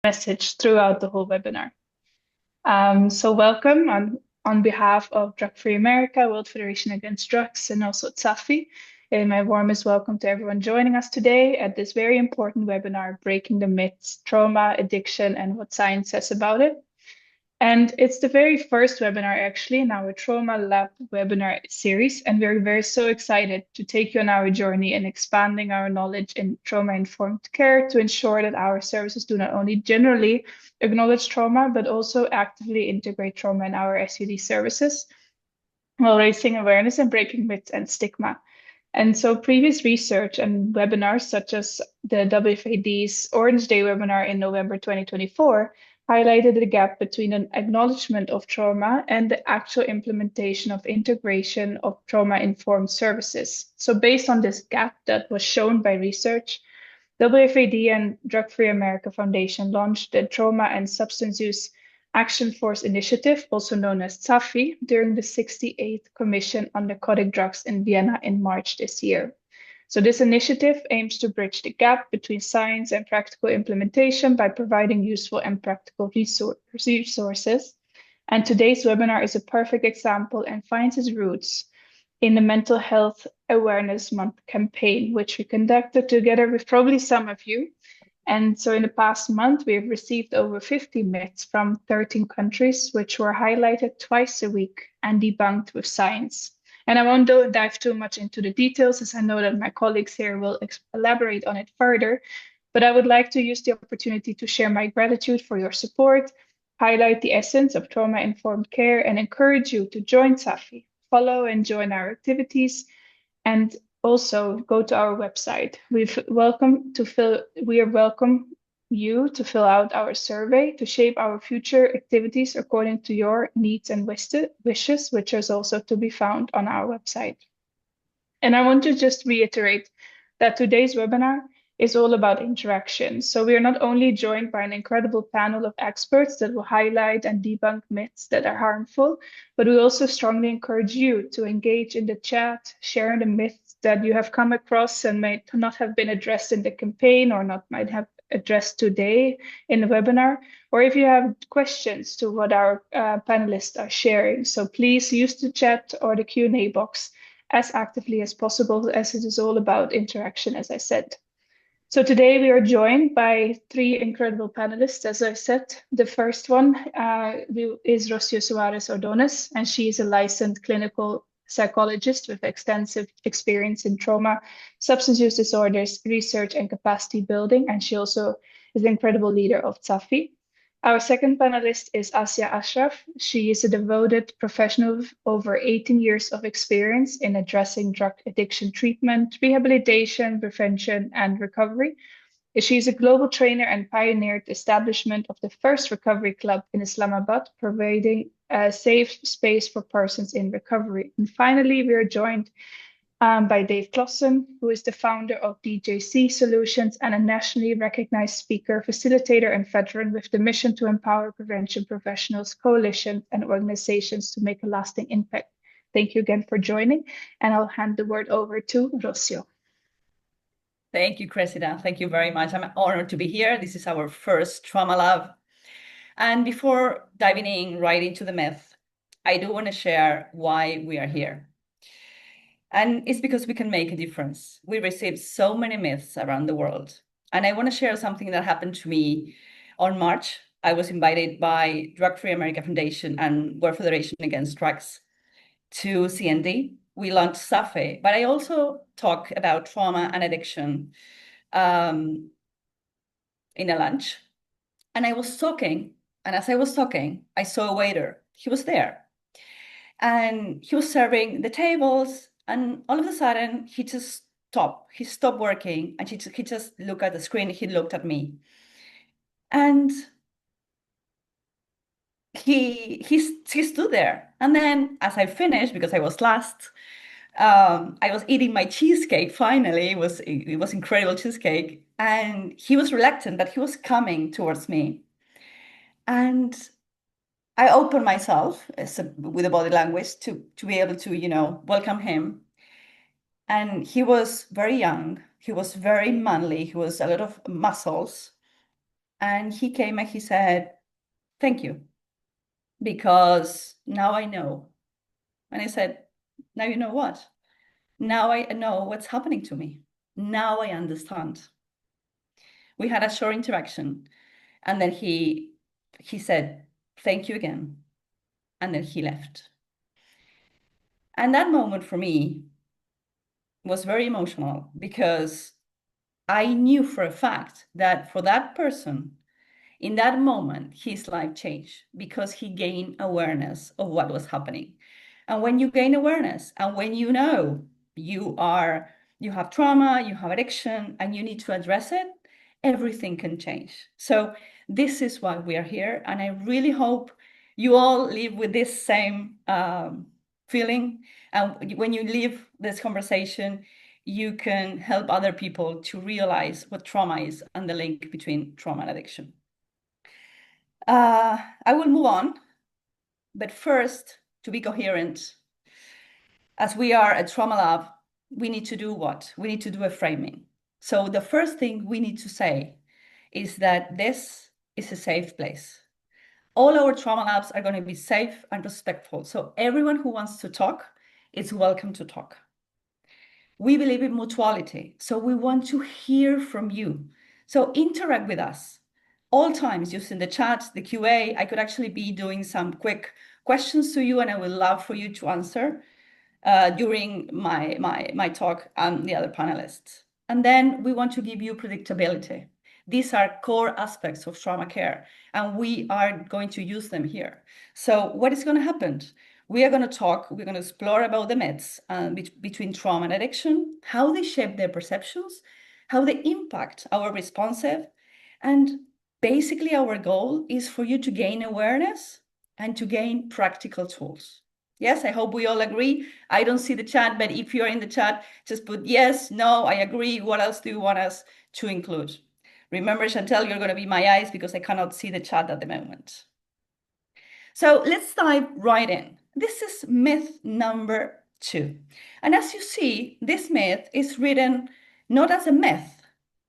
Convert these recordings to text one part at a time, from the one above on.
message throughout the whole webinar. So welcome on behalf of Drug Free America, World Federation Against Drugs, and also TSAFI. And my warmest welcome to everyone joining us today at this very important webinar, Breaking the Myths, Trauma, Addiction, and What Science Says About It. And it's the very first webinar actually in our Trauma Lab webinar series. And we're very so excited to take you on our journey in expanding our knowledge in trauma-informed care to ensure that our services do not only generally acknowledge trauma, but also actively integrate trauma in our SUD services while raising awareness and breaking myths and stigma. And so previous research and webinars such as the WFAD's Orange Day webinar in November 2024 highlighted the gap between an acknowledgement of trauma and the actual implementation of integration of trauma-informed services. So based on this gap that was shown by research, WFAD and Drug Free America Foundation launched the Trauma and Substance Use Action Force Initiative, also known as TSAFI, during the 68th Commission on Narcotic Drugs in Vienna in March this year. So this initiative aims to bridge the gap between science and practical implementation by providing useful and practical resources. And today's webinar is a perfect example and finds its roots in the Mental Health Awareness Month campaign, which we conducted together with probably some of you. And so in the past month, we have received over 50 myths from 13 countries, which were highlighted twice a week and debunked with science. And I won't dive too much into the details, as I know that my colleagues here will elaborate on it further. But I would like to use the opportunity to share my gratitude for your support, highlight the essence of trauma-informed care, and encourage you to join TSAFI, follow and join our activities, and also go to our website. We are welcome you to fill out our survey to shape our future activities according to your needs and wishes, which is also to be found on our website. And I want to just reiterate that today's webinar is all about interaction. So we are not only joined by an incredible panel of experts that will highlight and debunk myths that are harmful, but we also strongly encourage you to engage in the chat, sharing the myths that you have come across and might not have been addressed in the campaign or not might have addressed today in the webinar, or if you have questions to what our panelists are sharing. So please use the chat or the Q&A box as actively as possible, as it is all about interaction, as I said. So today we are joined by three incredible panelists, as I said. The first one is Rocio Suarez Ordoñez, and she is a licensed clinical psychologist with extensive experience in trauma, substance use disorders, research, and capacity building. And she also is an incredible leader of TSAFI. Our second panelist is Ashraf. She is a devoted professional with over 18 years of experience in addressing drug addiction treatment, rehabilitation, prevention, and recovery. She is a global trainer and pioneered the establishment of the first recovery club in Islamabad, providing a safe space for persons in recovery. And finally, we are joined by Dave Closson, who is the founder of DJC Solutions and a nationally recognized speaker, facilitator, and veteran with the mission to empower prevention professionals, coalitions, and organizations to make a lasting impact. Thank you again for joining, and I'll hand the word over to Rocio. Thank you, Cressida. Thank you very much. I'm honored to be here. This is our first Trauma Lab. And before diving in right into the myth, I do want to share why we are here. And it's because we can make a difference. We receive so many myths around the world. And I want to share something that happened to me on March. I was invited by Drug Free America Foundation and World Federation Against Drugs to CND. We launched TSAFI, but I also talk about trauma and addiction in a lunch. And I was talking, and as I was talking, I saw a waiter. He was there. And he was serving the tables. And all of a sudden, he just stopped. He stopped working, and he just looked at the screen. He looked at me, and he stood there. And then, as I finished, because I was last, I was eating my cheesecake. Finally, it was incredible cheesecake, and he was reluctant, but he was coming towards me, and I opened myself with the body language to be able to, welcome him. And he was very young. He was very manly. He was a lot of muscles. And he came and he said, thank you, because now I know. And I said, now you know what? Now I know what's happening to me. Now I understand. We had a short interaction, and then he said, thank you again. And then he left. And that moment for me was very emotional, because I knew for a fact that for that person, in that moment, his life changed, because he gained awareness of what was happening. And when you gain awareness, and when you know you have trauma, you have addiction, and you need to address it, everything can change. So this is why we are here. And I really hope you all live with this same feeling. And when you leave this conversation, you can help other people to realize what trauma is and the link between trauma and addiction. I will move on, but first, to be coherent, as we are a trauma lab, we need to do what? We need to do a framing. So the first thing we need to say is that this is a safe place. All our trauma labs are going to be safe and respectful. So everyone who wants to talk is welcome to talk. We believe in mutuality, so we want to hear from you. So interact with us all times using the chat, the QA. I could actually be doing some quick questions to you, and I would love for you to answer during my talk and the other panelists. And then we want to give you predictability. These are core aspects of trauma care, and we are going to use them here. So what is going to happen? We are going to talk, we're going to explore about the myths between trauma and addiction, how they shape their perceptions, how they impact our responsive. And basically our goal is for you to gain awareness and to gain practical tools. Yes, I hope we all agree. I don't see the chat, but if you're in the chat, just put yes, no, I agree. What else do you want us to include? Remember, Chantel, you're going to be my eyes because I cannot see the chat at the moment. So let's dive right in. This is myth number 2. And as you see, this myth is written not as a myth,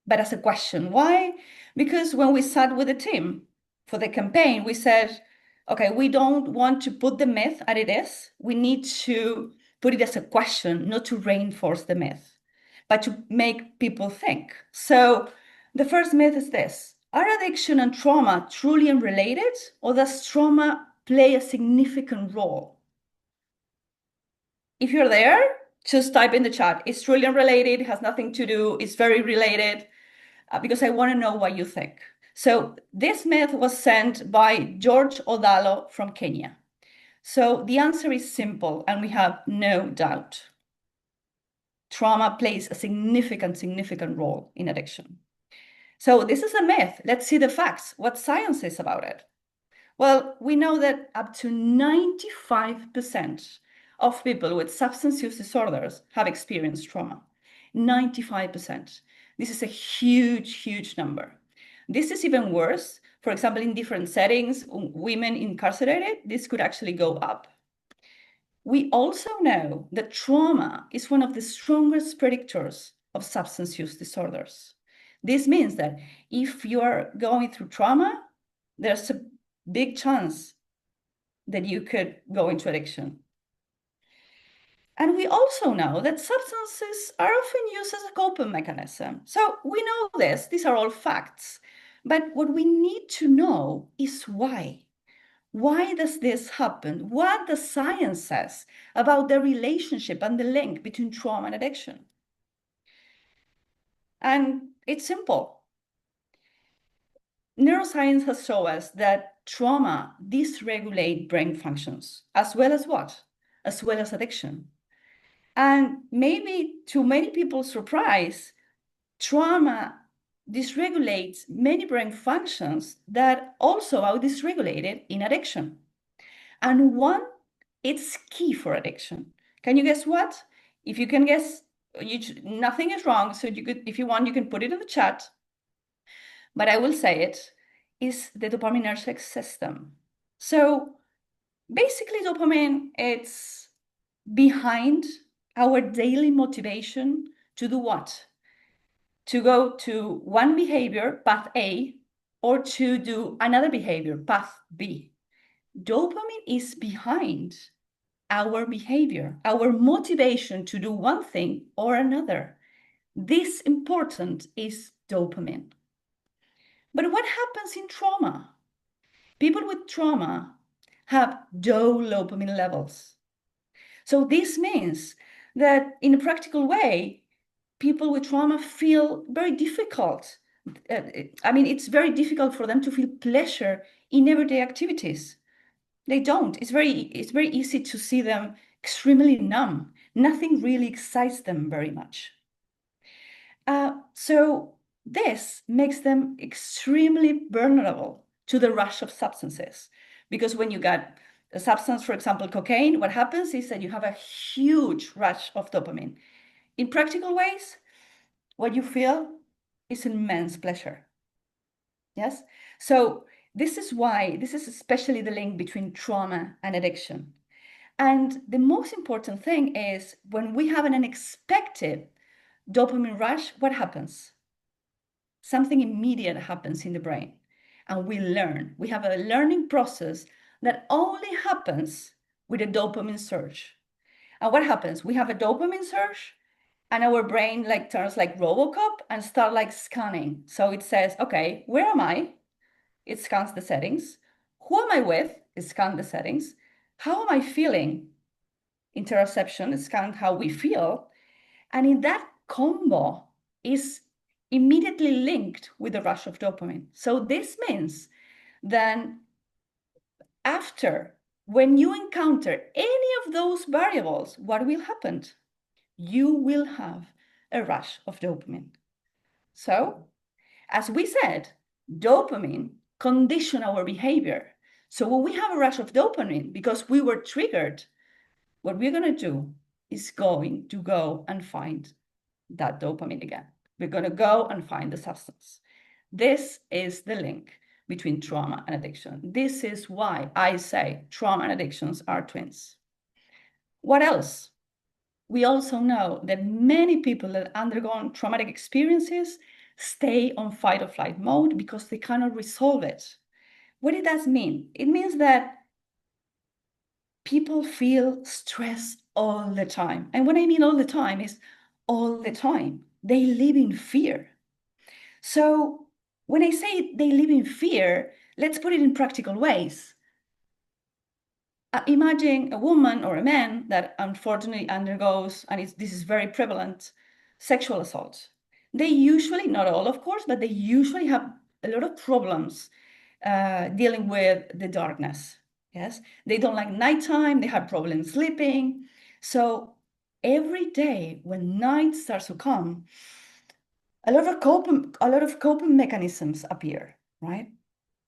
but as a question. Why? Because when we sat with the team for the campaign, we said, okay, we don't want to put the myth as it is. We need to put it as a question, not to reinforce the myth, but to make people think. So the first myth is this: are addiction and trauma truly unrelated, or does trauma play a significant role? If you're there, just type in the chat. It's truly unrelated, it has nothing to do, it's very related, because I want to know what you think. So this myth was sent by George Odalo from Kenya. So the answer is simple, and we have no doubt. Trauma plays a significant role in addiction. So this is a myth. Let's see the facts, what science is about it. Well, we know that up to 95% of people with substance use disorders have experienced trauma. 95%. This is a huge number. This is even worse. For example, in different settings, women incarcerated, this could actually go up. We also know that trauma is one of the strongest predictors of substance use disorders. This means that if you are going through trauma, there's a big chance that you could go into addiction. And we also know that substances are often used as a coping mechanism. So we know this, these are all facts. But what we need to know is why. Why does this happen? What the science says about the relationship and the link between trauma and addiction? And it's simple. Neuroscience has shown us that trauma dysregulates brain functions, as well as what? As well as addiction. And maybe to many people's surprise, trauma dysregulates many brain functions that also are dysregulated in addiction. And one, it's key for addiction. Can you guess what? If you can guess, nothing is wrong. So you could, if you want, you can put it in the chat. But I will say it, is the dopaminergic system. So basically dopamine, it's behind our daily motivation to do what? To go to one behavior, path A, or to do another behavior, path B. Dopamine is behind our behavior, our motivation to do one thing or another. This important is dopamine. But what happens in trauma? People with trauma have low dopamine levels. So this means that in a practical way, people with trauma feel very difficult. It's very difficult for them to feel pleasure in everyday activities. They don't. It's very easy to see them extremely numb. Nothing really excites them very much. So this makes them extremely vulnerable to the rush of substances. Because when you get a substance, for example, cocaine, what happens is that you have a huge rush of dopamine. In practical ways, what you feel is immense pleasure. Yes? So this is especially the link between trauma and addiction. And the most important thing is when we have an unexpected dopamine rush, what happens? Something immediate happens in the brain and we learn. We have a learning process that only happens with a dopamine surge. And what happens? We have a dopamine surge and our brain turns like Robocop and start scanning. So it says, okay, where am I? It scans the settings. Who am I with? It scans the settings. How am I feeling? Interoception, it scans how we feel. And in that combo is immediately linked with the rush of dopamine. So this means then after, when you encounter any of those variables, what will happen? You will have a rush of dopamine. So, as we said, dopamine condition our behavior. So when we have a rush of dopamine because we were triggered, what we're going to do is going to go and find that dopamine again. We're going to go and find the substance. This is the link between trauma and addiction. This is why I say trauma and addictions are twins. What else? We also know that many people that undergo traumatic experiences stay on fight or flight mode because they cannot resolve it. What does that mean? It means that people feel stress all the time. And what I mean all the time is all the time. They live in fear. So when I say they live in fear, let's put it in practical ways. Imagine a woman or a man that unfortunately undergoes, and this is very prevalent, sexual assault. They usually, not all of course, but they usually have a lot of problems dealing with the darkness. Yes, they don't like nighttime, they have problems sleeping. So every day when night starts to come, a lot of coping mechanisms appear, right?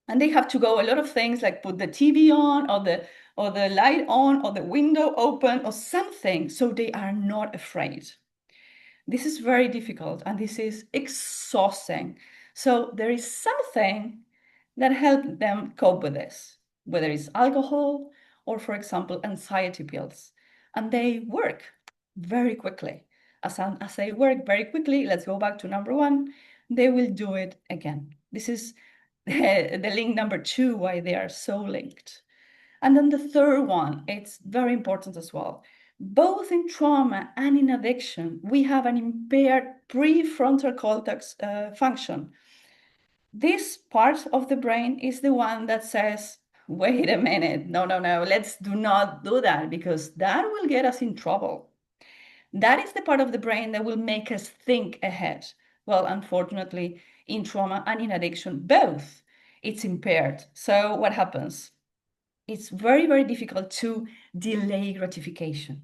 And they have to go a lot of things like put the TV on or the light on or the window open or something so they are not afraid. This is very difficult and this is exhausting. So there is something that helps them cope with this, whether it's alcohol or, for example, anxiety pills. And they work very quickly. As they work very quickly, let's go back to number one, they will do it again. This is the link number two, why they are so linked. And then the third one, it's very important as well. Both in trauma and in addiction, we have an impaired prefrontal cortex function. This part of the brain is the one that says, wait a minute, no, let's do not do that because that will get us in trouble. That is the part of the brain that will make us think ahead. Well, unfortunately, in trauma and in addiction, both, it's impaired. So what happens? It's very, very difficult to delay gratification.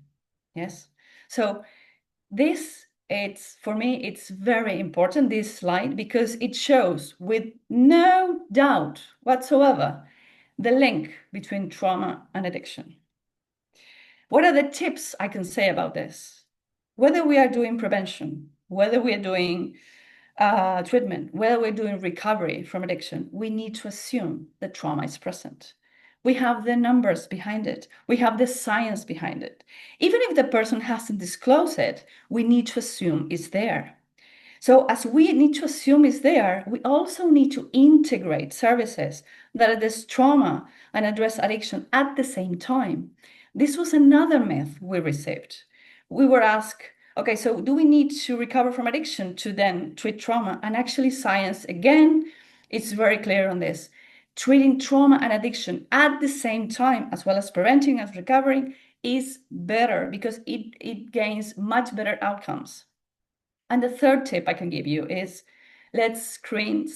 Yes. So for me, it's very important, this slide, because it shows with no doubt whatsoever the link between trauma and addiction. What are the tips I can say about this? Whether we are doing prevention, whether we are doing treatment, whether we're doing recovery from addiction, we need to assume that trauma is present. We have the numbers behind it. We have the science behind it. Even if the person hasn't disclosed it, we need to assume it's there. So as we need to assume is there, we also need to integrate services that address trauma and address addiction at the same time. This was another myth we received. We were asked, okay, so do we need to recover from addiction to then treat trauma? And actually science, again, it's very clear on this. Treating trauma and addiction at the same time, as well as preventing and recovering, is better because it gains much better outcomes. And the third tip I can give you is let's screen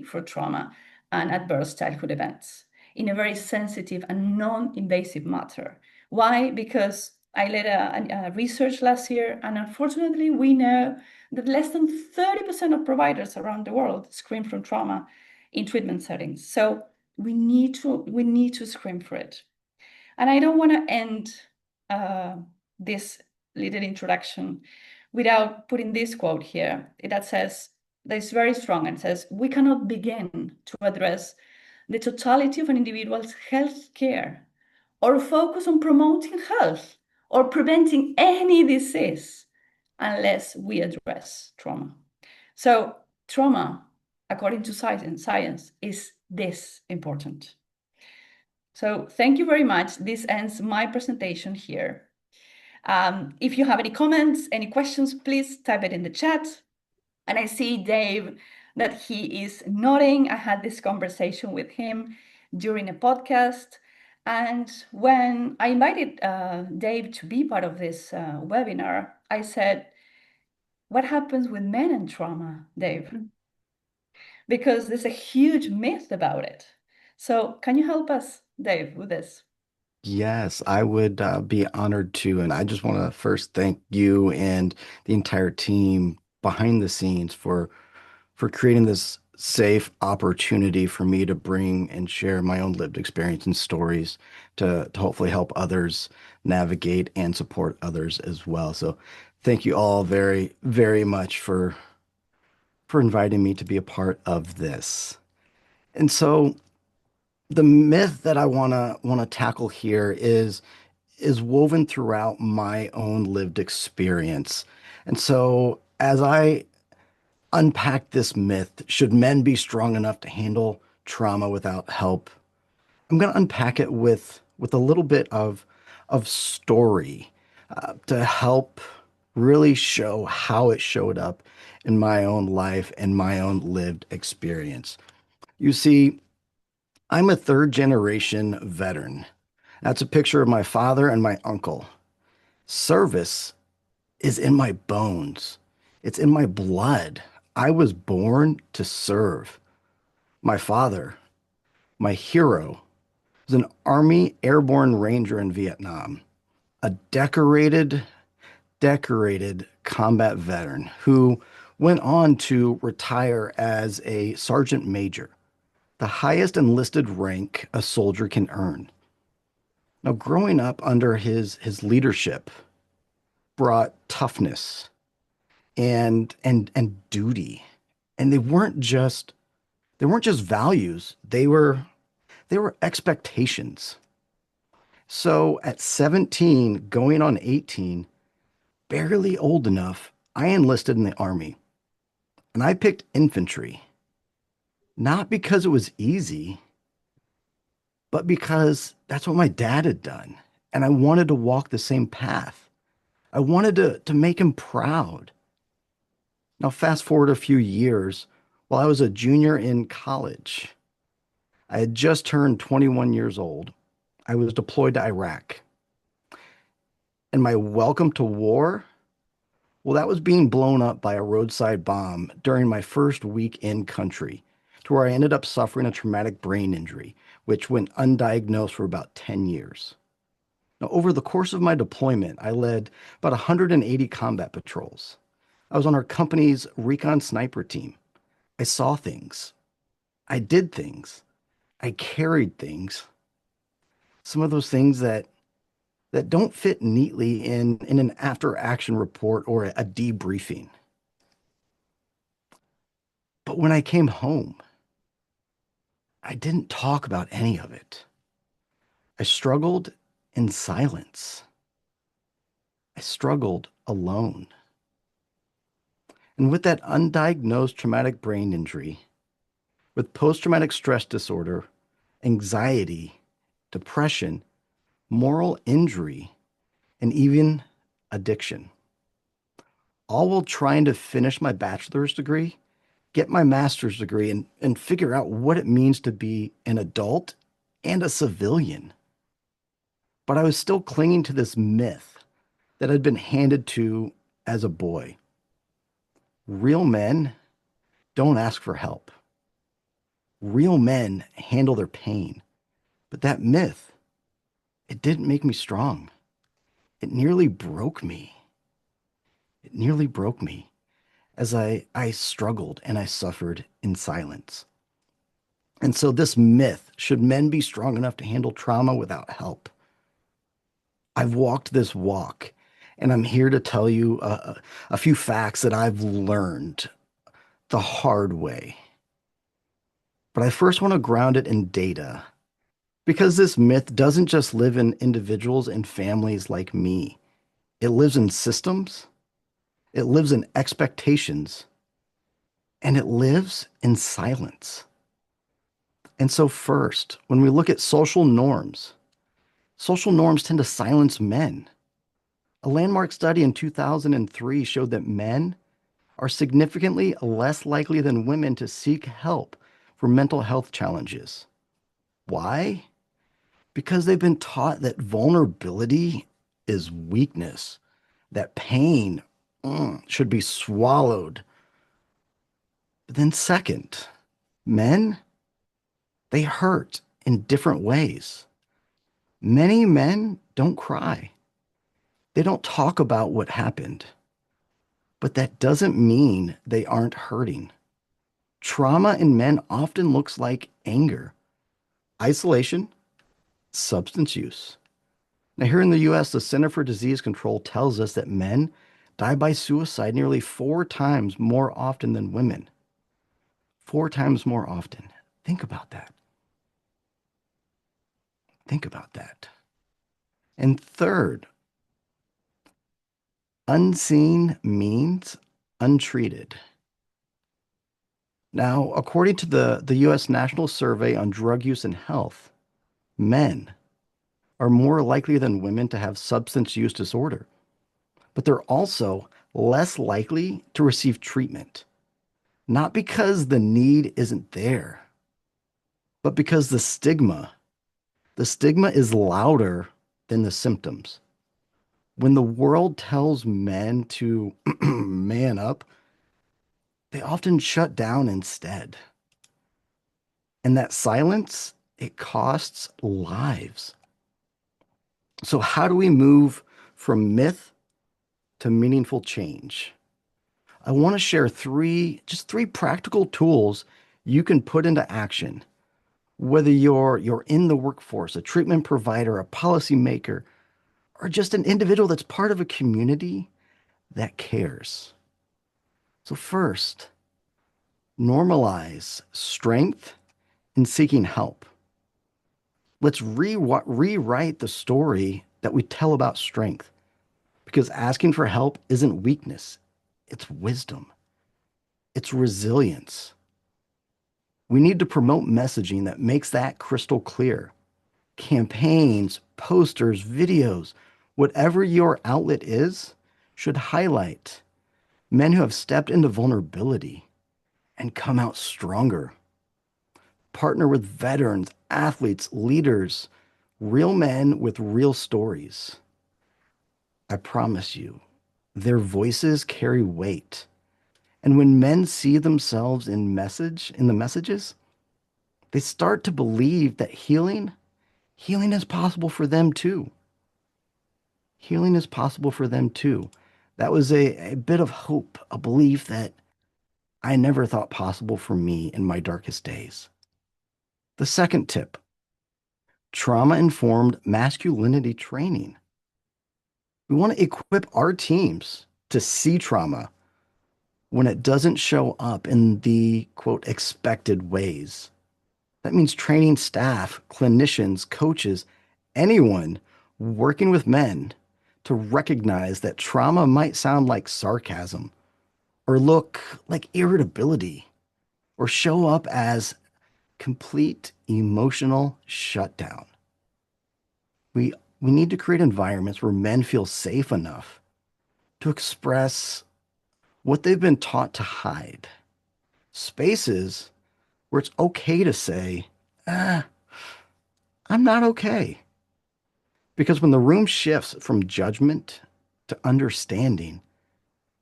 for trauma and adverse childhood events in a very sensitive and non-invasive manner. Why? Because I led a research last year, and unfortunately, we know that less than 30% of providers around the world screen for trauma in treatment settings. So we need to screen for it. And I don't want to end this little introduction without putting this quote here that says, that is very strong and says, we cannot begin to address the totality of an individual's health care or focus on promoting health or preventing any disease unless we address trauma. So trauma, according to science is this important. So thank you very much. This ends my presentation here. If you have any comments, any questions, please type it in the chat. And I see Dave that he is nodding. I had this conversation with him during a podcast. And when I invited Dave to be part of this webinar, I said, what happens with men and trauma, Dave? Because there's a huge myth about it. So can you help us, Dave, with this? Yes, I would be honored to. And I just want to first thank you and the entire team behind the scenes for creating this safe opportunity for me to bring and share my own lived experience and stories to hopefully help others navigate and support others as well. So thank you all very, very much for inviting me to be a part of this. And so the myth that I wanna tackle here is woven throughout my own lived experience. And so as I unpack this myth, should men be strong enough to handle trauma without help? I'm going to unpack it with a little bit of story to help really show how it showed up in my own life and my own lived experience. You see, I'm a third generation veteran. That's a picture of my father and my uncle. Service is in my bones. It's in my blood. I was born to serve. My father, my hero, was an Army Airborne Ranger in Vietnam, a decorated combat veteran who went on to retire as a sergeant major, the highest enlisted rank a soldier can earn. Now, growing up under his leadership brought toughness and duty. And they weren't just values, they were expectations. So at 17, going on 18, barely old enough, I enlisted in the Army. And I picked infantry, not because it was easy, but because that's what my dad had done. And I wanted to walk the same path. I wanted to make him proud. Now, fast forward a few years, while I was a junior in college, I had just turned 21 years old. I was deployed to Iraq. And my welcome to war, well, that was being blown up by a roadside bomb during my first week in country, to where I ended up suffering a traumatic brain injury, which went undiagnosed for about 10 years. Now, over the course of my deployment, I led about 180 combat patrols. I was on our company's recon sniper team. I saw things. I did things. I carried things. Some of those things that don't fit neatly in an after action report or a debriefing. But when I came home, I didn't talk about any of it. I struggled in silence. I struggled alone. And with that undiagnosed traumatic brain injury, with post-traumatic stress disorder, anxiety, depression, moral injury, and even addiction, all while trying to finish my bachelor's degree, get my master's degree, and figure out what it means to be an adult and a civilian. But I was still clinging to this myth that I'd been handed to as a boy. Real men don't ask for help. Real men handle their pain. But that myth, it didn't make me strong. It nearly broke me. It nearly broke me as I struggled and I suffered in silence. And so this myth, should men be strong enough to handle trauma without help? I've walked this walk, and I'm here to tell you a few facts that I've learned the hard way. But I first want to ground it in data, because this myth doesn't just live in individuals and families like me. It lives in systems, it lives in expectations, and it lives in silence. And so first, when we look at social norms tend to silence men. A landmark study in 2003 showed that men are significantly less likely than women to seek help for mental health challenges. Why? Because they've been taught that vulnerability is weakness, that pain should be swallowed. But then, second, men, they hurt in different ways. Many men don't cry. They don't talk about what happened. But that doesn't mean they aren't hurting. Trauma in men often looks like anger, isolation, substance use. Now, here in the US, the Center for Disease Control tells us that men die by suicide nearly 4 times more often than women. 4 times more often. Think about that. Think about that. And third, unseen means untreated. Now, according to the US National Survey on Drug Use and Health, men are more likely than women to have substance use disorder, but they're also less likely to receive treatment. Not because the need isn't there, but because the stigma is louder than the symptoms. When the world tells men to man up, they often shut down instead. And that silence, it costs lives. So how do we move from myth to meaningful change? I want to share three practical tools you can put into action. Whether you're in the workforce, a treatment provider, a policymaker, or just an individual that's part of a community that cares. So first, normalize strength in seeking help. Let's rewrite the story that we tell about strength, because asking for help isn't weakness, it's wisdom, it's resilience. We need to promote messaging that makes that crystal clear. Campaigns, posters, videos, whatever your outlet is, should highlight men who have stepped into vulnerability and come out stronger. Partner with veterans, athletes, leaders, real men with real stories. I promise you, their voices carry weight. And when men see themselves in the messages, they start to believe that healing is possible for them too. Healing is possible for them too. That was a bit of hope, a belief that I never thought possible for me in my darkest days. The second tip, trauma-informed masculinity training. We want to equip our teams to see trauma when it doesn't show up in the, quote, expected ways. That means training staff, clinicians, coaches, anyone working with men to recognize that trauma might sound like sarcasm or look like irritability, or show up as complete emotional shutdown. We, we need to create environments where men feel safe enough to express what they've been taught to hide. Spaces where it's okay to say, I'm not okay. Because when the room shifts from judgment to understanding,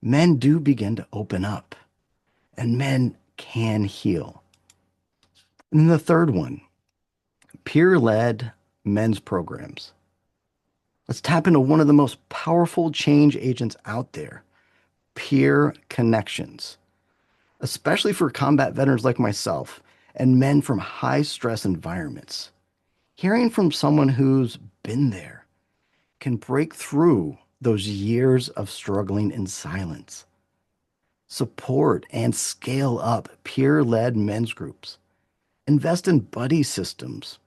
men do begin to open up and men can heal. And then the third one, peer led men's programs. Let's tap into one of the most powerful change agents out there, peer connections, especially for combat veterans like myself and men from high stress environments. Hearing from someone who's been there can break through those years of struggling in silence. Support and scale up peer led men's groups. Invest in buddy systems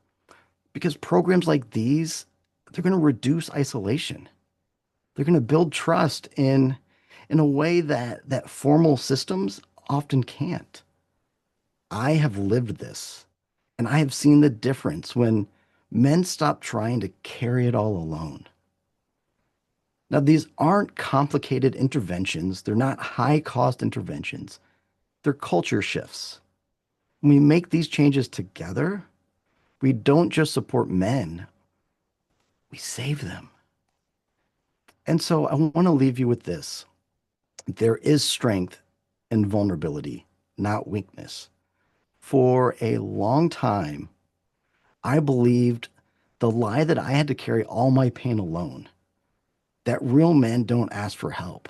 because programs like these, they're going to reduce isolation. They're going to build trust in a way that formal systems often can't. I have lived this, and I have seen the difference when men stop trying to carry it all alone. Now, these aren't complicated interventions. They're not high cost interventions. They're culture shifts. When we make these changes together, we don't just support men, we save them. And so I want to leave you with this. There is strength in vulnerability, not weakness. For a long time, I believed the lie that I had to carry all my pain alone, that real men don't ask for help.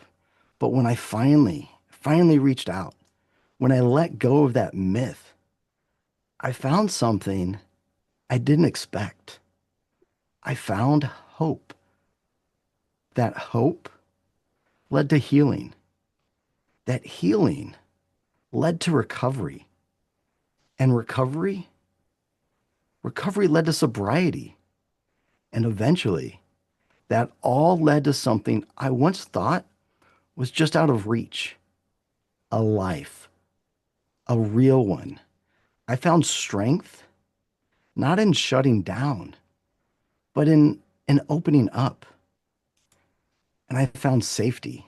But when I finally reached out, when I let go of that myth, I found something I didn't expect. I found hope. That hope led to healing. That healing led to recovery. And recovery led to sobriety. And eventually, that all led to something I once thought was just out of reach, a life, a real one. I found strength not in shutting down, but in opening up. And I found safety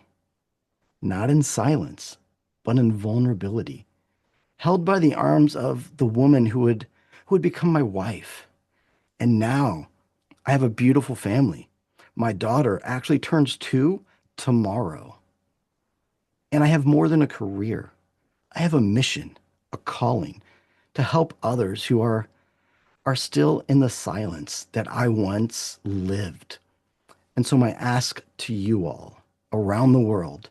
not in silence, but in vulnerability, held by the arms of the woman who would become my wife. And now I have a beautiful family. My daughter actually turns 2 tomorrow. And I have more than a career. I have a mission, a calling to help others who are still in the silence that I once lived. And so my ask to you all around the world,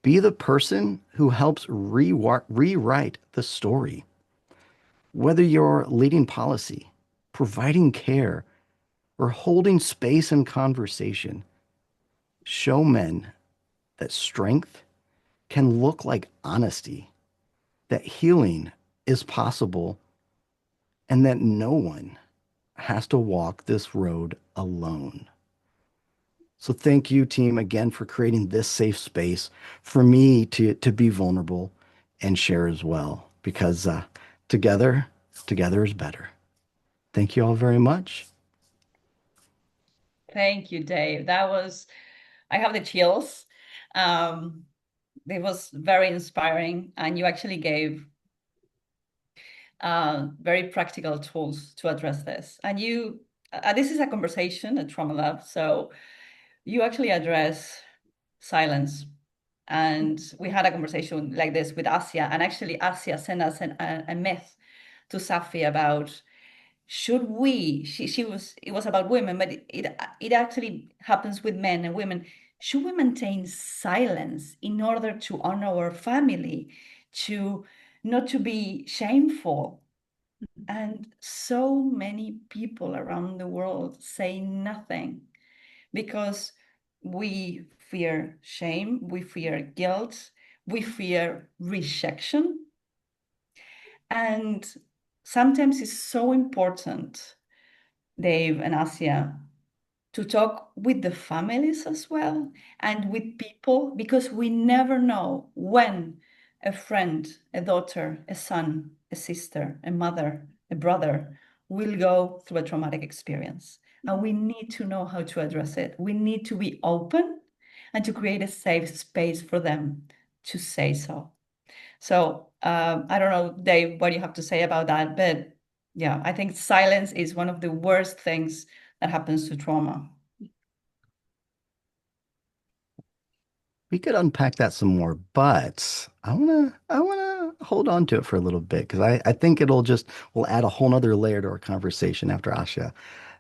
be the person who helps rewrite the story. Whether you're leading policy, providing care, or holding space in conversation, show men that strength can look like honesty, that healing is possible, and that no one has to walk this road alone. So thank you, team, again for creating this safe space for me to be vulnerable and share as well, because together is better. Thank you all very much. Thank you, Dave. I have the chills. It was very inspiring, and you actually gave very practical tools to address this. And this is a conversation at Trauma Lab, so you actually address silence. And we had a conversation like this with Asia, and actually Asia sent us a myth to Safi about should we, it was about women, but it actually happens with men and women. Should we maintain silence in order to honor our family, to not to be shameful? And so many people around the world say nothing because we fear shame, we fear guilt, we fear rejection. And sometimes it's so important, Dave and Asia, to talk with the families as well and with people, because we never know when a friend, a daughter, a son, a sister, a mother, a brother will go through a traumatic experience. And we need to know how to address it. We need to be open and to create a safe space for them to say so. So I don't know, Dave, what you have to say about that, but yeah, I think silence is one of the worst things that happens to trauma. We could unpack that some more, but I wanna hold on to it for a little bit because I think we'll add a whole nother layer to our conversation after Asha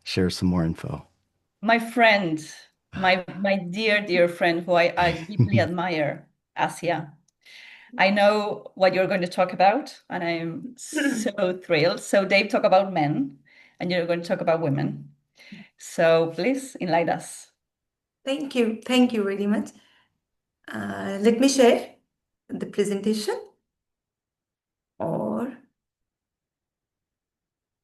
shares some more info. My friend, my dear friend, who I deeply admire, Asia. I know what you're going to talk about, and I'm so thrilled. So Dave talk about men, and you're going to talk about women. So please enlighten us. Thank you. Thank you very much. Let me share the presentation.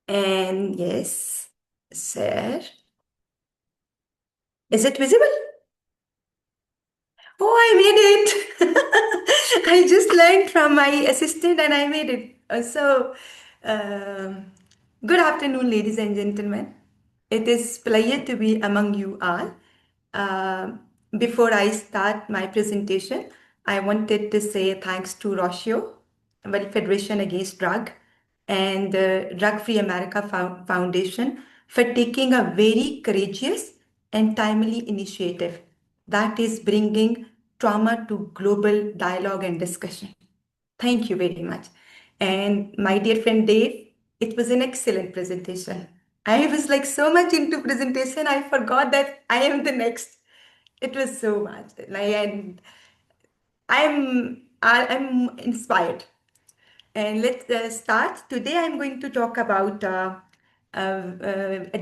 And yes, share. Is it visible? Oh, I made it. I just learned from my assistant and I made it. Good afternoon, ladies and gentlemen. It is pleasure to be among you all. Before I start my presentation, I wanted to say thanks to Rocio, Federation Against Drug, and Drug Free America Foundation for taking a very courageous and timely initiative that is bringing trauma to global dialogue and discussion. Thank you very much. And my dear friend Dave, it was an excellent presentation. I was like so much into presentation, I forgot that I am the next. It was so much. And I'm inspired. And let's start. Today I'm going to talk about a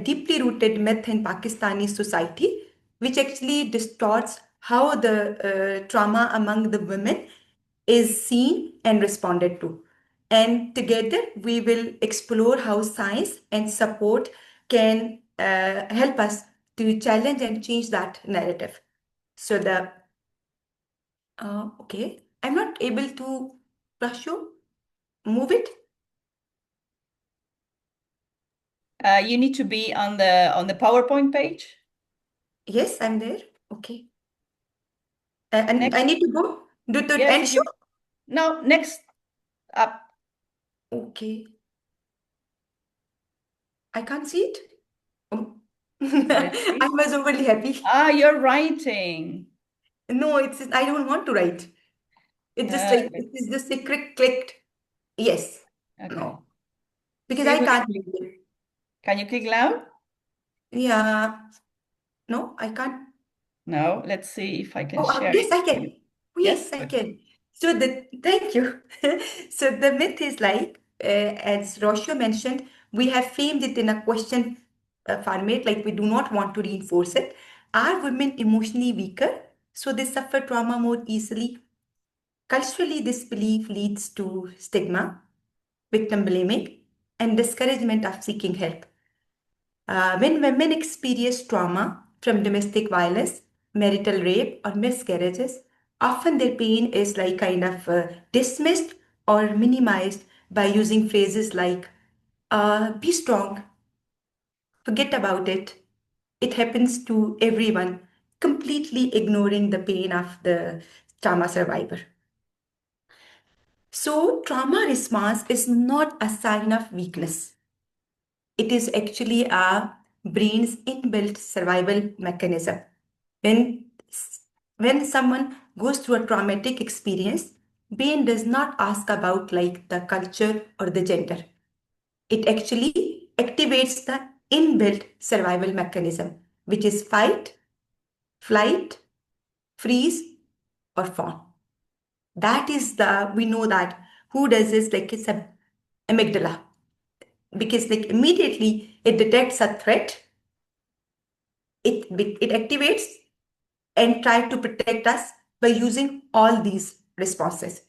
deeply rooted myth in Pakistani society, which actually distorts how the trauma among the women is seen and responded to. And together we will explore how science and support can help us to challenge and change that narrative. So okay, I'm not able to brush you, move it. You need to be on the PowerPoint page. Yes, I'm there. Okay. And Next. I need to go do the Yes, end show? no, next up. Okay. I can't see it. Oh. Let's see. I was overly happy. Ah, you're writing. No, I don't want to write. It's just like Okay. it is just a clicked. Yes. Okay. No. Because See if I we can't can, read it. can you click loud? Yeah. No, I can't. No, let's see if I can Oh, share yes, it I with can. you. Oh, yes, I can. So thank you. So the myth is like, as Rocio mentioned, we have framed it in a question format, like we do not want to reinforce it. Are women emotionally weaker, so they suffer trauma more easily? Culturally, this belief leads to stigma, victim blaming, and discouragement of seeking help. When women experience trauma from domestic violence, marital rape, or miscarriages, often their pain is like kind of dismissed or minimized by using phrases like, be strong, forget about it. It happens to everyone, completely ignoring the pain of the trauma survivor. So, trauma response is not a sign of weakness. It is actually a brain's inbuilt survival mechanism. When, when someone goes through a traumatic experience, brain does not ask about like the culture or the gender. It actually activates the inbuilt survival mechanism, which is fight, flight, freeze, or fawn. That is we know that who does this, like it's a amygdala, because like immediately it detects a threat, it activates and try to protect us by using all these responses.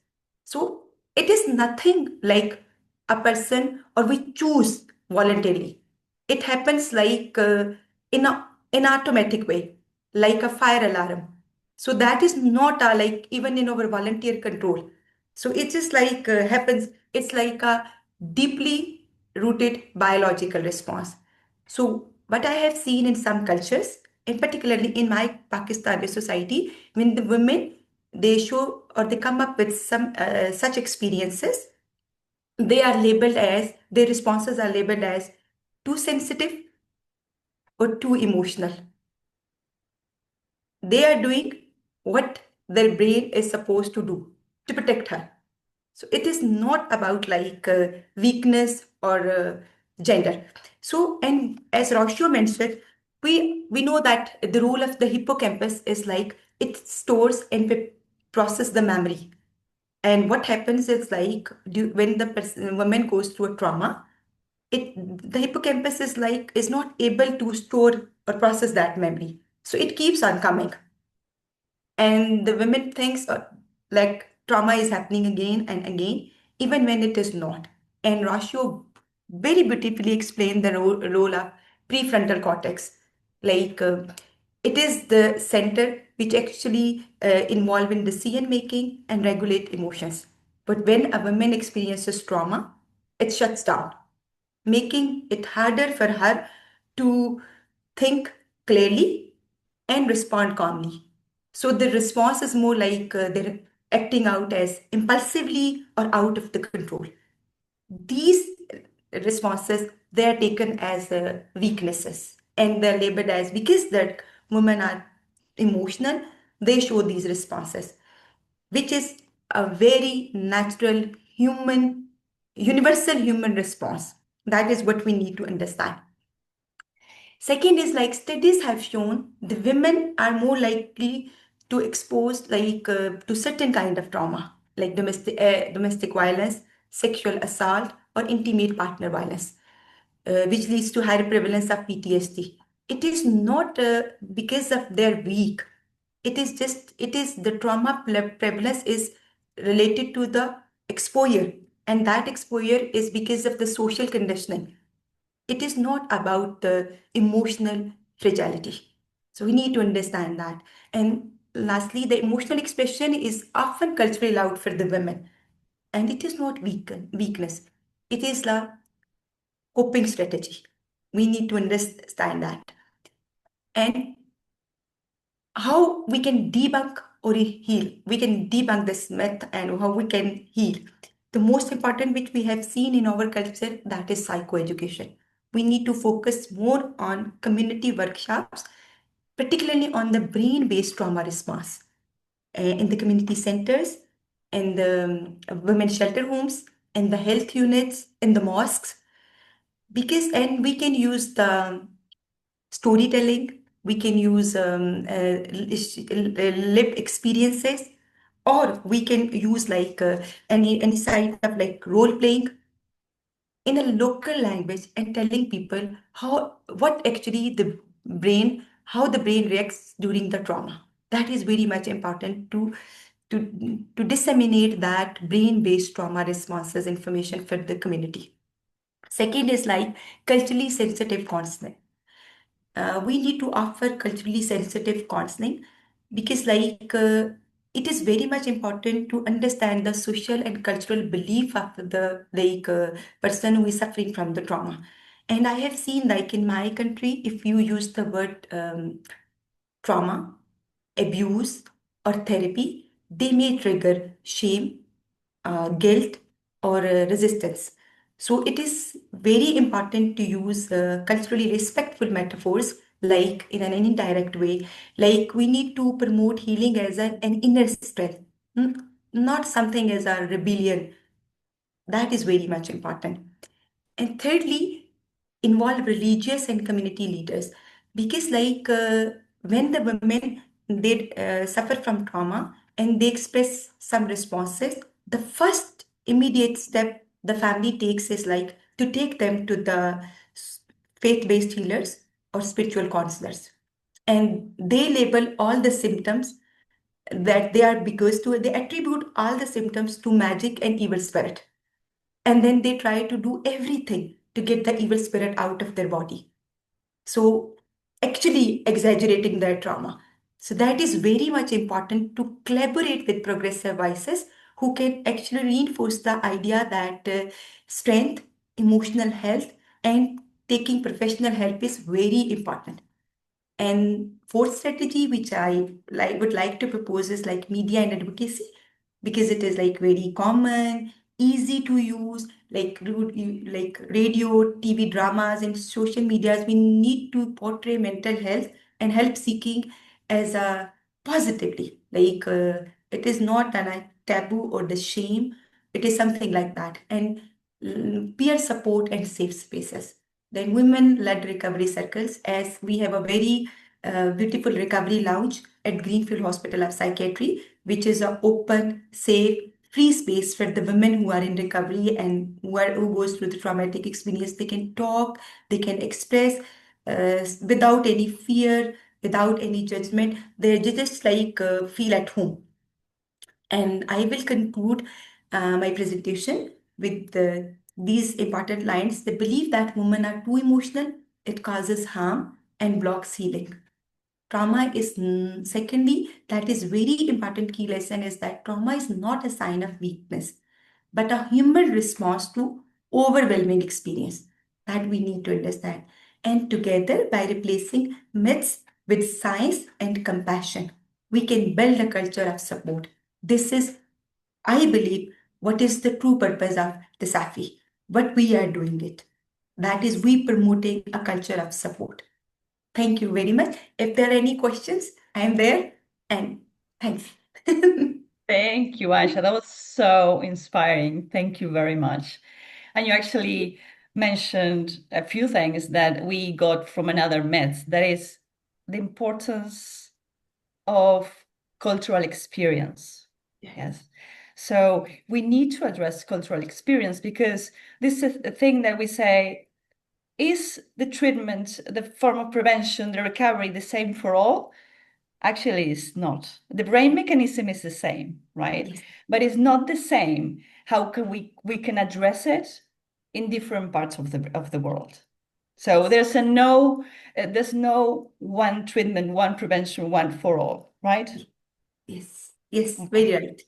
So it is nothing like a person or we choose voluntarily. It happens like in in automatic way, like a fire alarm. So that is not like even in our volunteer control. So it just like happens. It's like a deeply rooted biological response. So what I have seen in some cultures, and particularly in my Pakistani society, when the women they show or they come up with some such experiences, they are labeled as their responses are labeled as too sensitive or too emotional. They are doing what their brain is supposed to do to protect her. So it is not about like weakness or gender. So, and as Rocio mentioned, we know that the role of the hippocampus is like it stores and process the memory. And what happens is like when the woman goes through a trauma, it the hippocampus is like is not able to store or process that memory. So it keeps on coming, and the women thinks like trauma is happening again and again, even when it is not. And Rocio very beautifully explained the role of prefrontal cortex, like it is the center which actually involve in decision making and regulate emotions. But when a woman experiences trauma, it shuts down, making it harder for her to think clearly and respond calmly. So the response is more like they're acting out as impulsively or out of the control. These responses, they are taken as weaknesses, and they're labeled as, because that women are emotional, they show these responses, which is a very natural human, universal human response. That is what we need to understand. Second is like studies have shown the women are more likely to expose like to certain kind of trauma, like domestic violence, sexual assault, or intimate partner violence, which leads to higher prevalence of PTSD. It is not because of their weak. It is just it is the trauma prevalence is related to the exposure, and that exposure is because of the social conditioning. It is not about the emotional fragility. So we need to understand that. And lastly, the emotional expression is often culturally allowed for the women. And it is not weakness. It is the coping strategy. We need to understand that. And how we can debunk or heal. We can debunk this myth and how we can heal. The most important which we have seen in our culture, that is psychoeducation. We need to focus more on community workshops, particularly on the brain-based trauma response in the community centers, in the women's shelter homes, in the health units, in the mosques, because and we can use the storytelling, we can use lived experiences, or we can use like any side of like role playing in a local language and telling people how what actually the brain how the brain reacts during the trauma. That is very much important to disseminate that brain-based trauma responses information for the community. Second is like culturally sensitive counseling. We need to offer culturally sensitive counseling because like it is very much important to understand the social and cultural belief of the like person who is suffering from the trauma. And I have seen like in my country, if you use the word trauma, abuse, or therapy, they may trigger shame, guilt, or resistance. So it is very important to use culturally respectful metaphors, like in an indirect way. Like we need to promote healing as an inner strength, not something as a rebellion. That is very much important. And thirdly, involve religious and community leaders, because like when the women they suffer from trauma and they express some responses, the first immediate step the family takes is like to take them to the faith-based healers or spiritual counselors, and they label all the symptoms that they are because to they attribute all the symptoms to magic and evil spirit, and then they try to do everything to get the evil spirit out of their body. So actually exaggerating their trauma. So that is very much important to collaborate with progressive voices who can actually reinforce the idea that strength, emotional health, and taking professional help is very important. And fourth strategy, which I would like to propose, is like media and advocacy, because it is like very common, easy to use, like radio, TV dramas, and social medias. We need to portray mental health and help seeking as a positively. It is not a taboo or the shame. It is something like that. And peer support and safe spaces. Then women-led recovery circles, as we have a very beautiful recovery lounge at Greenfield Hospital of Psychiatry, which is an open, safe, free space for the women who are in recovery and who goes through the traumatic experience. They can talk, they can express without any fear, without any judgment. They just feel at home. And I will conclude my presentation with these important lines. The belief that women are too emotional, it causes harm and blocks healing. Trauma is, secondly, that is very important key lesson is that trauma is not a sign of weakness, but a human response to overwhelming experience that we need to understand. And together, by replacing myths with science and compassion, we can build a culture of support. This is, I believe, what is the true purpose of the SAFI, what we are doing it. That is, we promoting a culture of support. Thank you very much. If there are any questions, I am there. And thanks. Thank you, Aisha. That was so inspiring. Thank you very much. And you actually mentioned a few things that we got from another myth, that is the importance of cultural experience. Yes. So we need to address cultural experience because this is a thing that we say, is the treatment, the form of prevention, the recovery the same for all? Actually, it's not. The brain mechanism is the same, right? Yes. But it's not the same. How can we can address it in different parts of the world? So there's no one treatment, one prevention, one for all, right? Yes. Yes. Okay. Very right.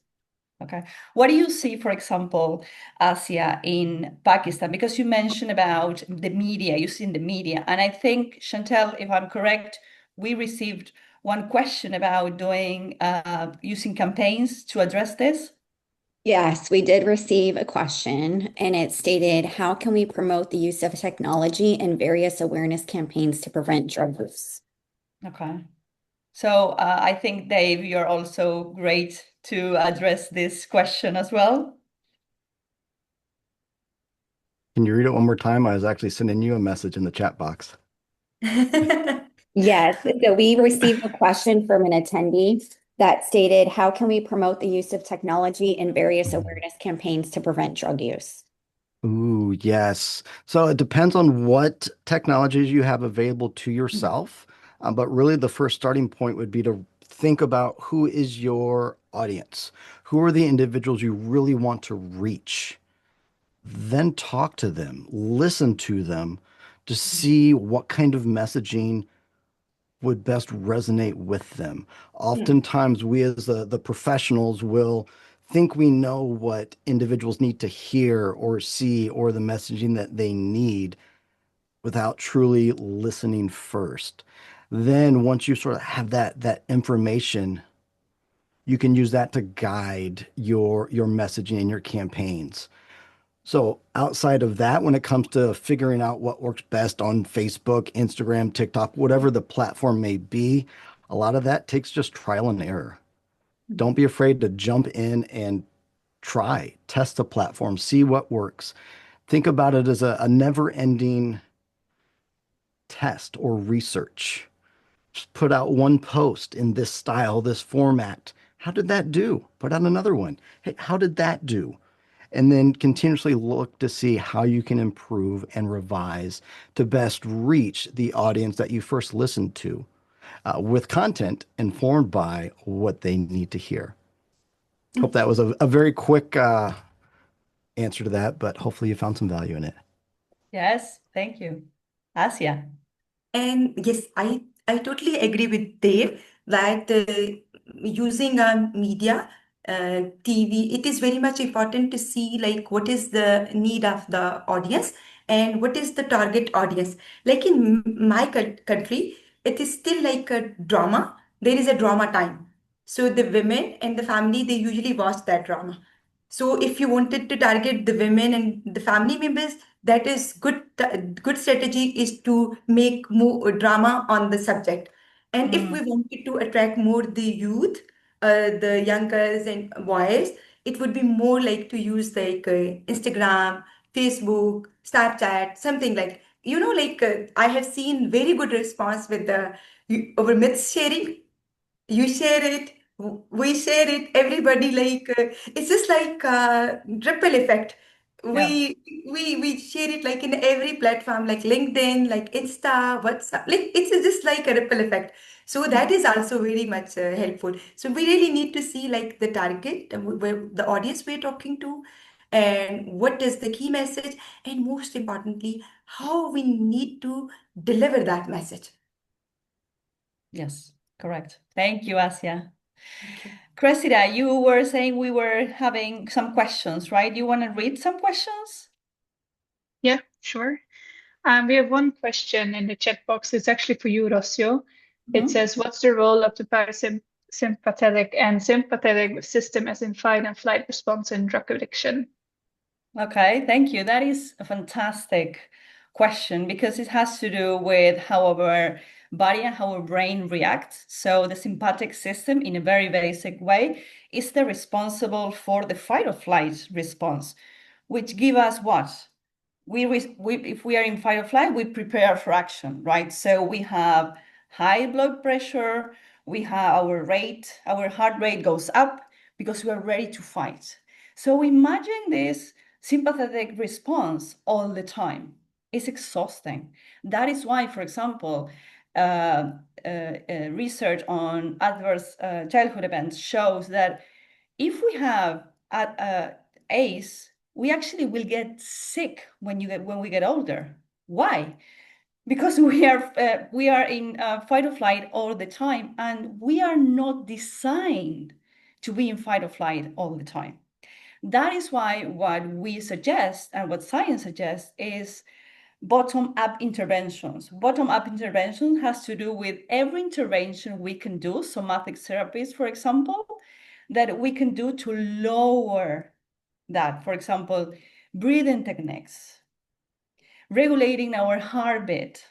Okay. What do you see, for example, Asia, in Pakistan? Because you mentioned about the media, you see in the media. And I think, Chantel, if I'm correct, we received one question about using campaigns to address this. Yes, we did receive a question, and it stated, how can we promote the use of technology in various awareness campaigns to prevent drug use? Okay. So I think, Dave, you're also great to address this question as well. Can you read it one more time? I was actually sending you a message in the chat box. Yes, so we received a question from an attendee that stated, how can we promote the use of technology in various awareness campaigns to prevent drug use? Ooh, yes. So it depends on what technologies you have available to yourself. But really, the first starting point would be to think about who is your audience? Who are the individuals you really want to reach? Then talk to them, listen to them to see what kind of messaging would best resonate with them. Oftentimes, we as the professionals will think we know what individuals need to hear or see or the messaging that they need without truly listening first. Then once you sort of have that information, you can use that to guide your messaging and your campaigns. So outside of that, when it comes to figuring out what works best on Facebook, Instagram, TikTok, whatever the platform may be, a lot of that takes just trial and error. Don't be afraid to jump in and test the platform, see what works. Think about it as a never-ending test or research. Just put out one post in this style, this format. How did that do? Put out another one. Hey, how did that do? And then continuously look to see how you can improve and revise to best reach the audience that you first listened to with content informed by what they need to hear. Hope that was a very quick answer to that, but hopefully you found some value in it. Yes, thank you. Asia. And yes, I totally agree with Dave that using media, TV, it is very much important to see like what is the need of the audience and what is the target audience. Like in my country, it is still like a drama. There is a drama time. So the women and the family, they usually watch that drama. So if you wanted to target the women and the family members, that is good strategy is to make more drama on the subject. And if we wanted to attract more the youth, the young girls and boys, it would be more like to use like Instagram, Facebook, Snapchat, something like, like I have seen very good response with the our myth sharing. You share it, we share it, everybody like it's just like ripple effect. Yeah. We share it like in every platform like LinkedIn, like Insta, WhatsApp, like it's just like a ripple effect. So that is also very much helpful. So we really need to see like the target, the audience we're talking to, and what is the key message, and most importantly, how we need to deliver that message. Yes, correct. Thank you, Asia. Thank you. Cressida, you were saying we were having some questions, right? You want to read some questions? Yeah, sure. We have one question in the chat box. It's actually for you, Rocio. It says, what's the role of the parasympathetic and sympathetic system as in fight and flight response in drug addiction? Okay, thank you. That is a fantastic question because it has to do with how our body and how our brain reacts. So the sympathetic system, in a very basic way, is the responsible for the fight or flight response, which give us what? If we are in fight or flight, we prepare for action, right? So we have high blood pressure, we have our heart rate goes up because we are ready to fight. So imagine this sympathetic response all the time. It's exhausting. That is why, for example, research on adverse childhood events shows that if we have ACE, we actually will get sick when we get older. Why? Because we are in fight or flight all the time, and we are not designed to be in fight or flight all the time. That is why what we suggest and what science suggests is bottom-up interventions. Bottom-up intervention has to do with every intervention we can do, somatic therapies, for example, that we can do to lower that. For example, breathing techniques, regulating our heartbeat.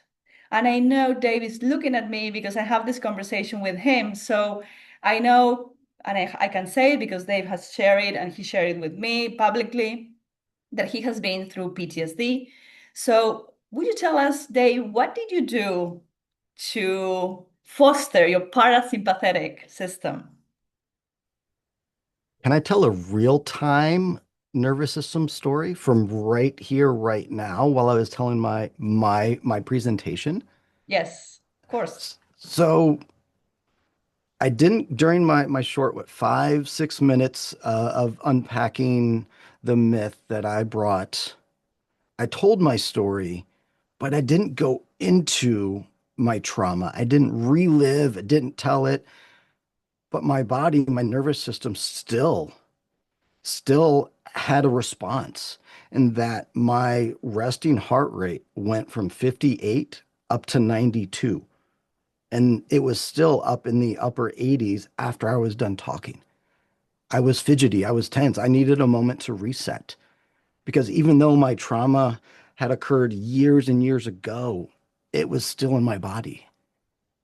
And I know Dave is looking at me because I have this conversation with him. So I know, and I can say it because Dave has shared it and he shared it with me publicly, that he has been through PTSD. So would you tell us, Dave, what did you do to foster your parasympathetic system? Can I tell a real-time nervous system story from right here, right now, while I was telling my presentation? Yes, of course. So I didn't during my short, 5, 6 minutes of unpacking the myth that I brought. I told my story, but I didn't go into my trauma. I didn't relive, I didn't tell it, but my body, my nervous system still had a response in that my resting heart rate went from 58 up to 92. And it was still up in the upper 80s after I was done talking. I was fidgety, I was tense. I needed a moment to reset because even though my trauma had occurred years and years ago, it was still in my body.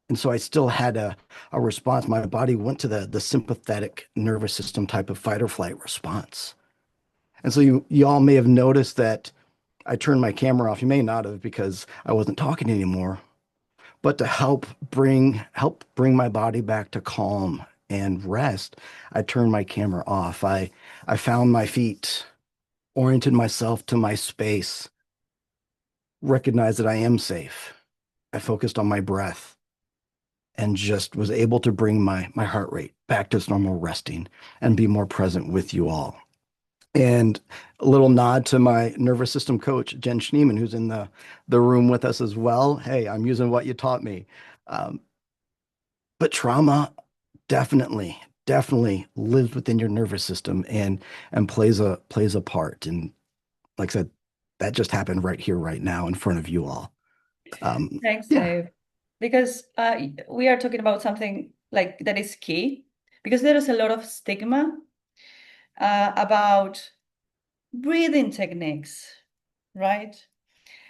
And so I still had a response. My body went to the sympathetic nervous system type of fight or flight response. And so you all may have noticed that I turned my camera off. You may not have because I wasn't talking anymore. But to help bring my body back to calm and rest, I turned my camera off. I found my feet, oriented myself to my space, recognized that I am safe. I focused on my breath and just was able to bring my heart rate back to its normal resting and be more present with you all. And a little nod to my nervous system coach, Jen Schneeman, who's in the room with us as well. Hey, I'm using what you taught me. Um, but trauma definitely lives within your nervous system and plays a part. And like I said, that just happened right here, right now, in front of you all. Thanks, Yeah. Dave. Because we are talking about something like that is key, because there is a lot of stigma about breathing techniques, right?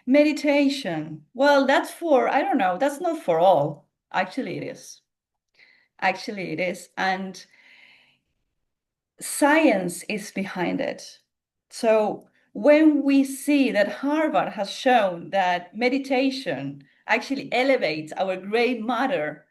Meditation. Well, that's for, I don't know, that's not for all. Actually, it is. Actually, it is. And science is behind it. So when we see that Harvard has shown that meditation actually elevates our gray matter,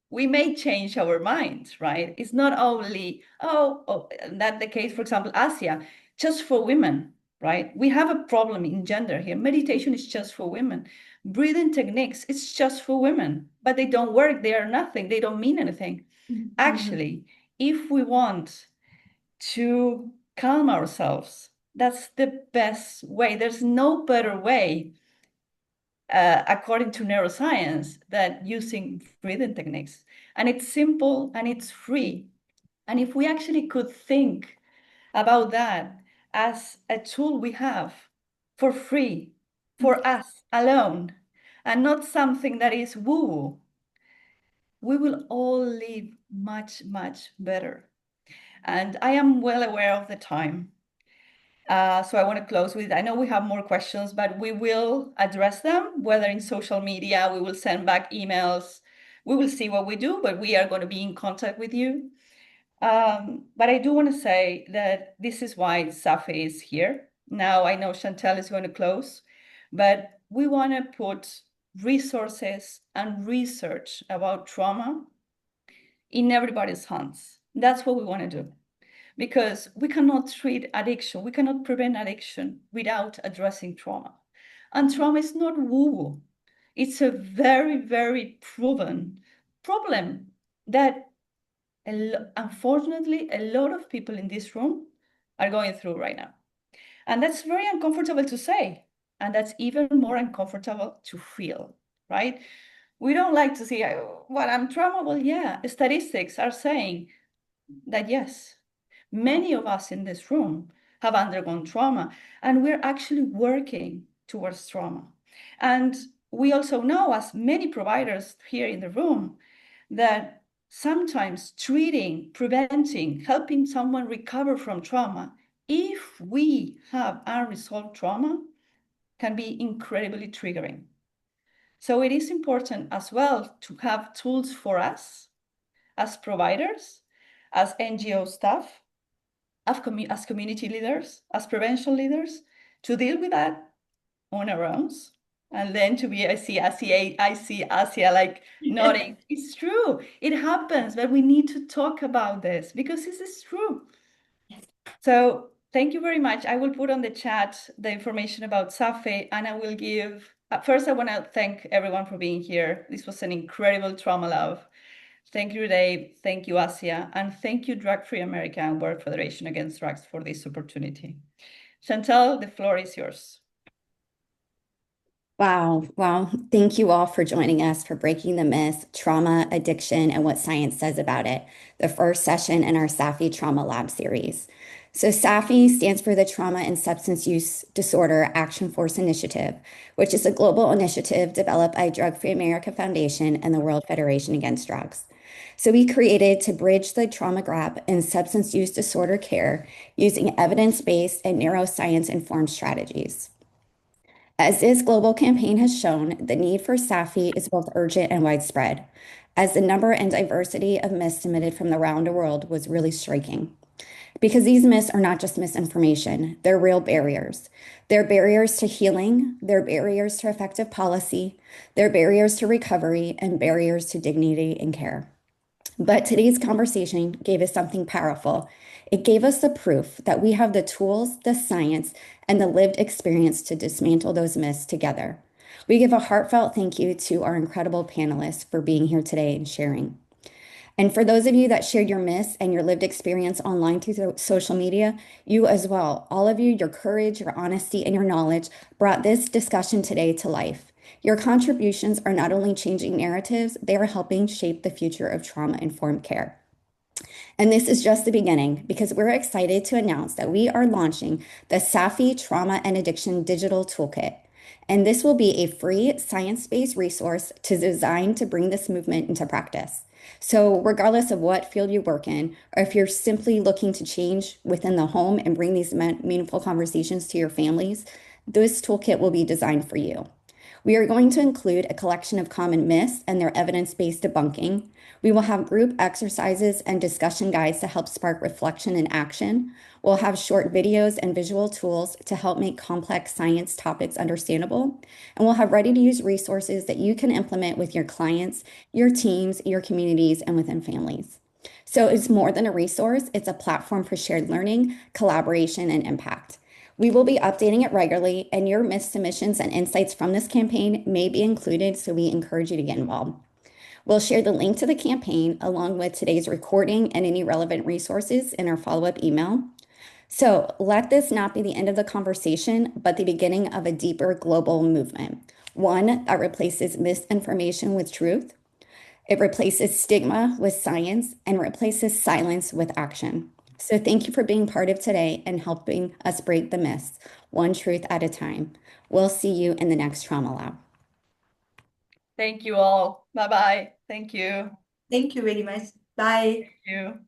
we may change our minds, right? It's not only, that the case, for example, Asia, just for women, right? We have a problem in gender here. Meditation is just for women. Breathing techniques, it's just for women, but they don't work. They are nothing. They don't mean anything. Actually, if we want to calm ourselves, that's the best way. There's no better way, according to neuroscience, that using breathing techniques. And it's simple and it's free. And if we actually could think about that as a tool we have for free, for us alone, and not something that is woo, we will all live much, much better. And I am well aware of the time. So I want to close with, I know we have more questions, but we will address them, whether in social media, we will send back emails, we will see what we do, but we are going to be in contact with you. But I do want to say that this is why TSAFI is here. Now I know Chantel is going to close, but we want to put resources and research about trauma in everybody's hands. That's what we want to do. Because we cannot treat addiction, we cannot prevent addiction without addressing trauma. And trauma is not woo-woo. It's a very, very proven problem that unfortunately a lot of people in this room are going through right now. And that's very uncomfortable to say. And that's even more uncomfortable to feel, right? We don't like to see, well, I'm trauma. Well, yeah, statistics are saying that yes, many of us in this room have undergone trauma, and we're actually working towards trauma. And we also know, as many providers here in the room, that sometimes treating, preventing, helping someone recover from trauma, if we have unresolved trauma, can be incredibly triggering. So it is important as well to have tools for us as providers, as NGO staff, as community leaders, as prevention leaders, to deal with that on our own. And then to be, I see Asia like nodding. It's true. It happens, but we need to talk about this because this is true. So thank you very much. I will put on the chat the information about TSAFI, and I will give, first I want to thank everyone for being here. This was an incredible Trauma Love. Thank you, Dave. Thank you, Asia. And thank you, Drug Free America and World Federation Against Drugs, for this opportunity. Chantel, the floor is yours. Wow. Well, thank you all for joining us for Breaking the Myth, Trauma, Addiction, and What Science Says About It, the first session in our TSAFI Trauma Lab series. So TSAFI stands for the Trauma and Substance Use Disorder Action Force Initiative, which is a global initiative developed by Drug Free America Foundation and the World Federation Against Drugs. So we created to bridge the trauma gap in substance use disorder care using evidence-based and neuroscience-informed strategies. As this global campaign has shown, the need for TSAFI is both urgent and widespread, as the number and diversity of myths submitted from around the world was really striking. Because these myths are not just misinformation, they're real barriers. They're barriers to healing, they're barriers to effective policy, they're barriers to recovery, and barriers to dignity and care. But today's conversation gave us something powerful. It gave us the proof that we have the tools, the science, and the lived experience to dismantle those myths together. We give a heartfelt thank you to our incredible panelists for being here today and sharing. And for those of you that shared your myths and your lived experience online through social media, you as well, all of you, your courage, your honesty, and your knowledge brought this discussion today to life. Your contributions are not only changing narratives, they are helping shape the future of trauma-informed care. And this is just the beginning because we're excited to announce that we are launching the TSAFI Trauma and Addiction Digital Toolkit. And this will be a free science-based resource designed to bring this movement into practice. So regardless of what field you work in, or if you're simply looking to change within the home and bring these meaningful conversations to your families, this toolkit will be designed for you. We are going to include a collection of common myths and their evidence-based debunking. We will have group exercises and discussion guides to help spark reflection and action. We'll have short videos and visual tools to help make complex science topics understandable. And we'll have ready-to-use resources that you can implement with your clients, your teams, your communities, and within families. So it's more than a resource, it's a platform for shared learning, collaboration, and impact. We will be updating it regularly, and your myth submissions and insights from this campaign may be included, so we encourage you to get involved. We'll share the link to the campaign along with today's recording and any relevant resources in our follow-up email. So let this not be the end of the conversation, but the beginning of a deeper global movement. One that replaces misinformation with truth. It replaces stigma with science and replaces silence with action. So thank you for being part of today and helping us break the myths, one truth at a time. We'll see you in the next Trauma Lab. Thank you all. Bye-bye. Thank you. Thank you very much. Bye. Thank you.